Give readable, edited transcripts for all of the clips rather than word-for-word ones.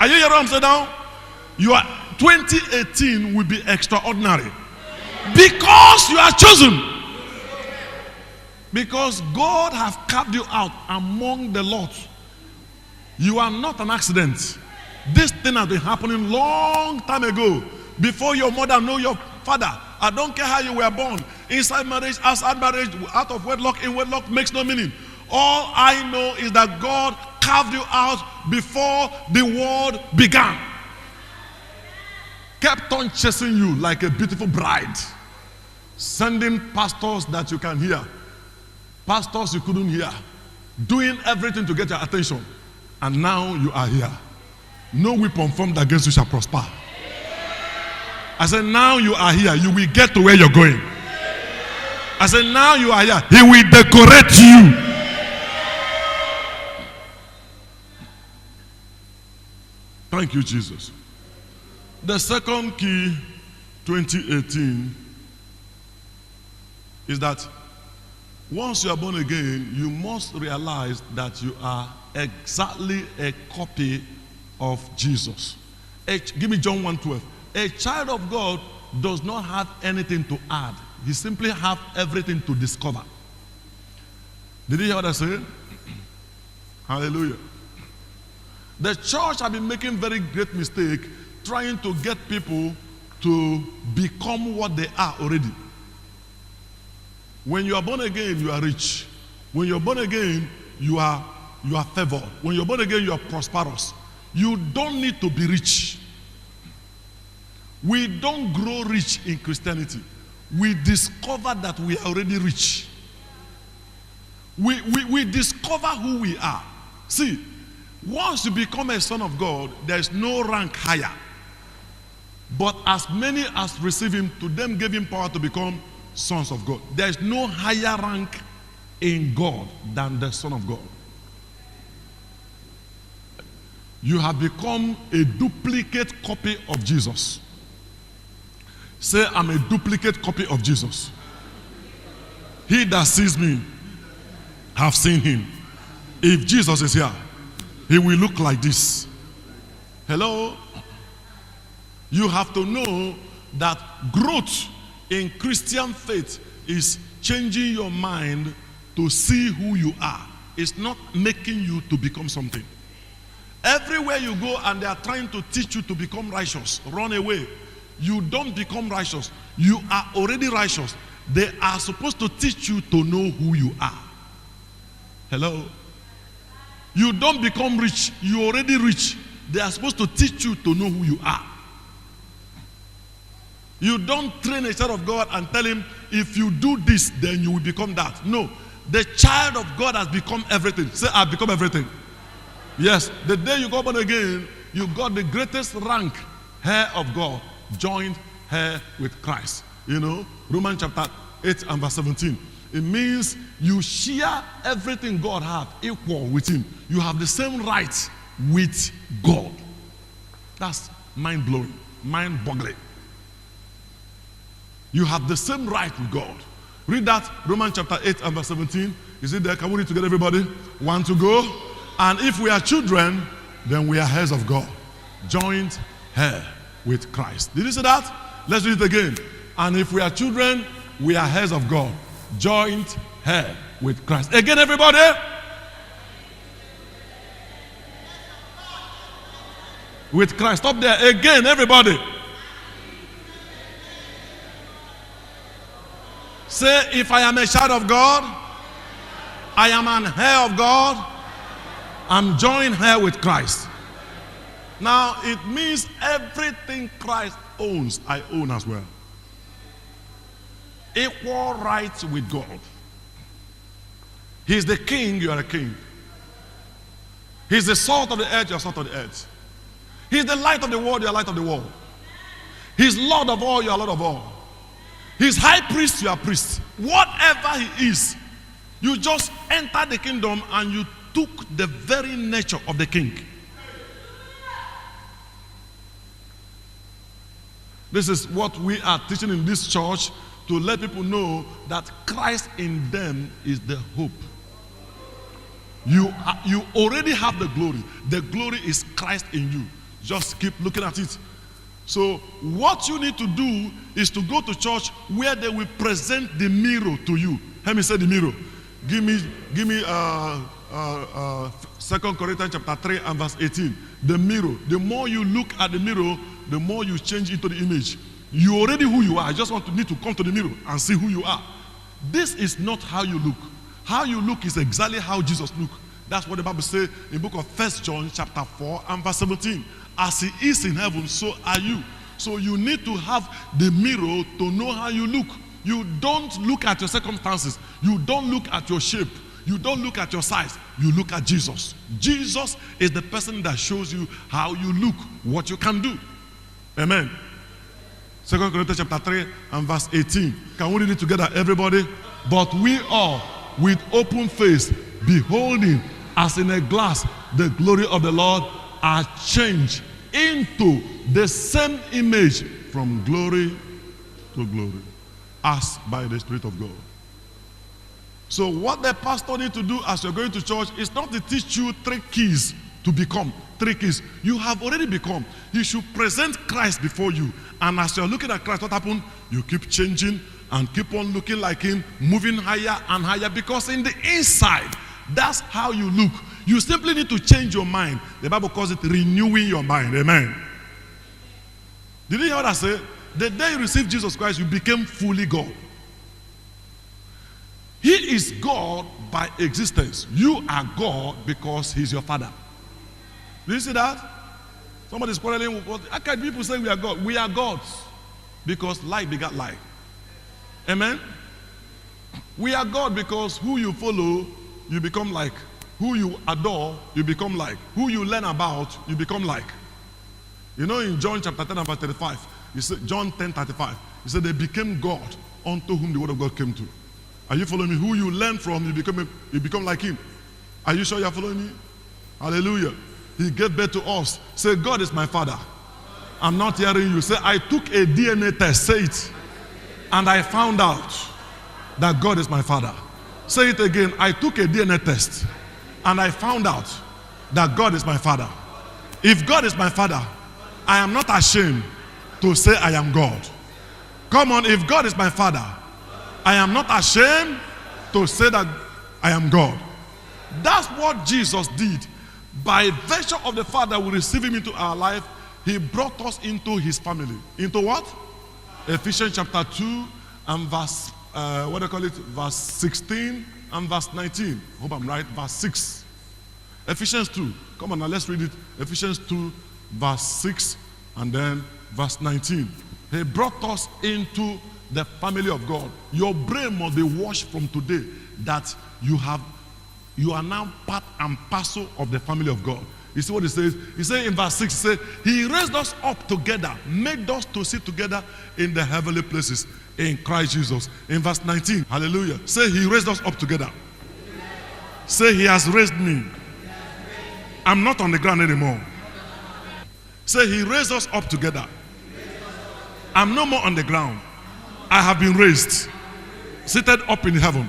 Are you hearing what I'm saying now? You are 2018 will be extraordinary because you are chosen. Because God has carved you out among the lot. You are not an accident. This thing has been happening long time ago. Before your mother know your father. I don't care how you were born. Inside marriage, outside marriage, out of wedlock, in wedlock, makes no meaning. All I know is that God carved you out before the world began. Kept on chasing you like a beautiful bride. Sending pastors that you can hear. Pastors you couldn't hear. Doing everything to get your attention. And now you are here. No weapon formed against you shall prosper. I said, now you are here. You will get to where you're going. I said, now you are here. He will decorate you. Thank you, Jesus. The second key, 2018, is that once you are born again, you must realize that you are exactly a copy of Jesus. Give me John 1:12. A child of God does not have anything to add. He simply has everything to discover. Did you hear what I said? Hallelujah. The church has been making very great mistake trying to get people to become what they are already. When you are born again, you are rich. When you're born again, you are favored. When you're born again, you are prosperous. You don't need to be rich. We don't grow rich in Christianity. We discover that we are already rich. We discover who we are. See, once you become a son of God, there is no rank higher. But as many as receive him, to them gave him power to become sons of God. There is no higher rank in God than the Son of God. You have become a duplicate copy of Jesus. Say, I'm a duplicate copy of Jesus. He that sees me have seen him. If Jesus is here, he will look like this. Hello? You have to know that growth in Christian faith is changing your mind to see who you are. It's not making you to become something. Everywhere you go and they are trying to teach you to become righteous, run away. You don't become righteous. You are already righteous. They are supposed to teach you to know who you are. Hello? You don't become rich. You're already rich. They are supposed to teach you to know who you are. You don't train a child of God and tell him, if you do this, then you will become that. No. The child of God has become everything. Say, I've become everything. Yes. The day you got born again, you got the greatest rank, hair of God, joined hair with Christ. You know, Romans chapter 8 and verse 17. It means you share everything God has equal with him. You have the same right with God. That's mind-blowing, mind-boggling. You have the same right with God. Read that, Romans chapter 8 and verse 17. Is it there? Can we read together, everybody? 1 to go. And if we are children, then we are heirs of God. Joint heir with Christ. Did you see that? Let's read it again. And if we are children, we are heirs of God. Joint heir with Christ. Again, everybody. With Christ. Stop there. Again, everybody. Say, if I am a child of God, I am an heir of God, I'm joined heir with Christ. Now, it means everything Christ owns, I own as well. Equal rights with God. He's the king, you are a king. He's the salt of the earth, you are salt of the earth. He's the light of the world, you are light of the world. He's Lord of all, you are Lord of all. He's high priest, you are priest. Whatever he is, you just enter the kingdom and you took the very nature of the king. This is what we are teaching in this church, to let people know that Christ in them is the hope. You already have the glory. The glory is Christ in you. Just keep looking at it. So what you need to do is to go to church where they will present the mirror to you. Let me say the mirror. Give me 2 Corinthians chapter 3 and verse 18. The mirror. The more you look at the mirror, the more you change into the image. You already who you are. I just need to come to the mirror and see who you are. This is not how you look. How you look is exactly how Jesus looked. That's what the Bible says in the book of 1 John chapter 4 and verse 17. As he is in heaven, so are you. So you need to have the mirror to know how you look. You don't look at your circumstances. You don't look at your shape. You don't look at your size. You look at Jesus. Jesus is the person that shows you how you look, what you can do. Amen. 2 Corinthians chapter 3 and verse 18. Can we read it together, everybody? But we all, with open face, beholding as in a glass the glory of the Lord, are changed into the same image from glory to glory, as by the Spirit of God. So what the pastor needs to do as you're going to church is not to teach you 3 keys to become. 3 keys. You have already become. You should present Christ before you. And as you're looking at Christ, what happened? You keep changing and keep on looking like him, moving higher and higher, because in the inside, that's how you look. You simply need to change your mind. The Bible calls it renewing your mind. Amen. Did you hear what I said? The day you received Jesus Christ, you became fully God. He is God by existence. You are God because he's your father. Do you see that? Somebody's quarreling with what? How can people say we are God? We are gods because light begat light. Amen? We are God because who you follow, you become like. Who you adore, you become like. Who you learn about, you become like. You know, in John chapter 10 and verse 35, he said, John 10:35, he said, they became God unto whom the word of God came to. Are you following me? Who you learn from, you become like him. Are you sure you are following me? Hallelujah. He gave birth to us. Say, God is my father. I'm not hearing you. Say, I took a DNA test. Say it. And I found out that God is my father. Say it again. I took a DNA test. And I found out that God is my father. If God is my father, I am not ashamed to say I am God. Come on, if God is my father, I am not ashamed to say that I am God. That's what Jesus did. By virtue of the fact that we receive him into our life, he brought us into his family. Into what? Ephesians chapter 2 and verse, verse 16 and verse 19. Hope I'm right. Verse 6. Ephesians 2. Come on now, let's read it. Ephesians 2, verse 6 and then verse 19. He brought us into the family of God. Your brain must be washed from today that you are now part and parcel of the family of God. You see what he says? He says in verse 6, he says, he raised us up together, made us to sit together in the heavenly places in Christ Jesus. In verse 19, hallelujah. Say, he raised us up together. Say, he has raised me. I'm not on the ground anymore. Say, he raised us up together. I'm no more on the ground. I have been raised, seated up in heaven.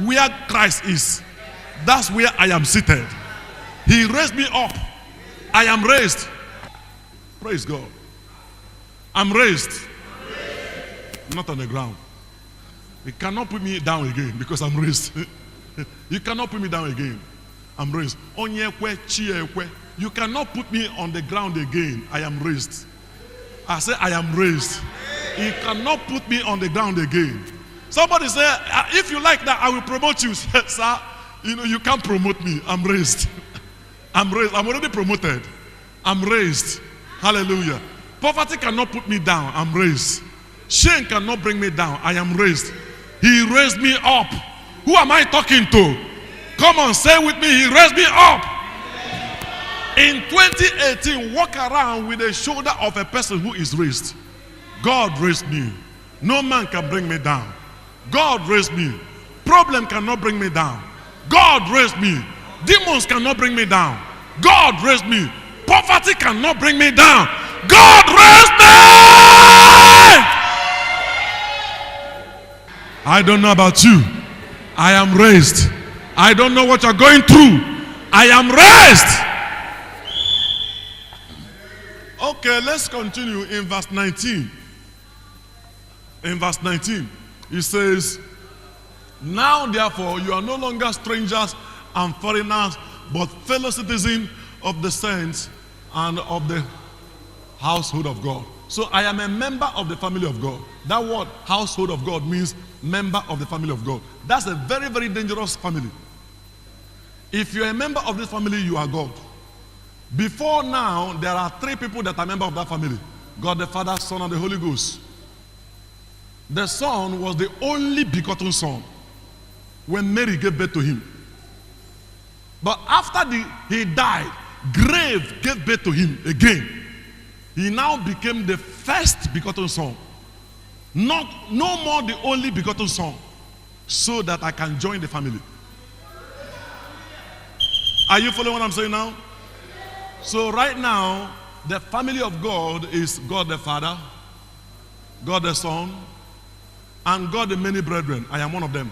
Where Christ is, that's where I am seated. He raised me up. I am raised. Praise God. I'm raised. Not on the ground. You cannot put me down again because I'm raised. You cannot put me down again. I'm raised. You cannot put me on the ground again. I am raised. I say I am raised. You cannot put me on the ground again. Somebody say, if you like that, I will promote you. Sir, you can't promote me. I'm raised. I'm raised. I'm already promoted. I'm raised. Hallelujah. Poverty cannot put me down. I'm raised. Shame cannot bring me down. I am raised. He raised me up. Who am I talking to? Come on, say with me, he raised me up. In 2018, walk around with the shoulder of a person who is raised. God raised me. No man can bring me down. God raised me. Problem cannot bring me down. God raised me. Demons cannot bring me down. God raised me. Poverty cannot bring me down. God raised me. I don't know about you. I am raised. I don't know what you're going through. I am raised. Okay, let's continue in verse 19. In verse 19, it says, now therefore you are no longer strangers and foreigners, but fellow citizens of the saints and of the household of God. So I am a member of the family of God. That word household of God means member of the family of God. That's a very, very dangerous family. If you're a member of this family, you are God. Before now, there are three people that are members of that family: God the Father, Son, and the Holy Ghost. The Son was the only begotten Son when Mary gave birth to him. But after he died, grave gave birth to him again. He now became the first begotten Son. No more the only begotten Son, so that I can join the family. Are you following what I'm saying now? So right now, the family of God is God the Father, God the Son, and God the many brethren. I am one of them.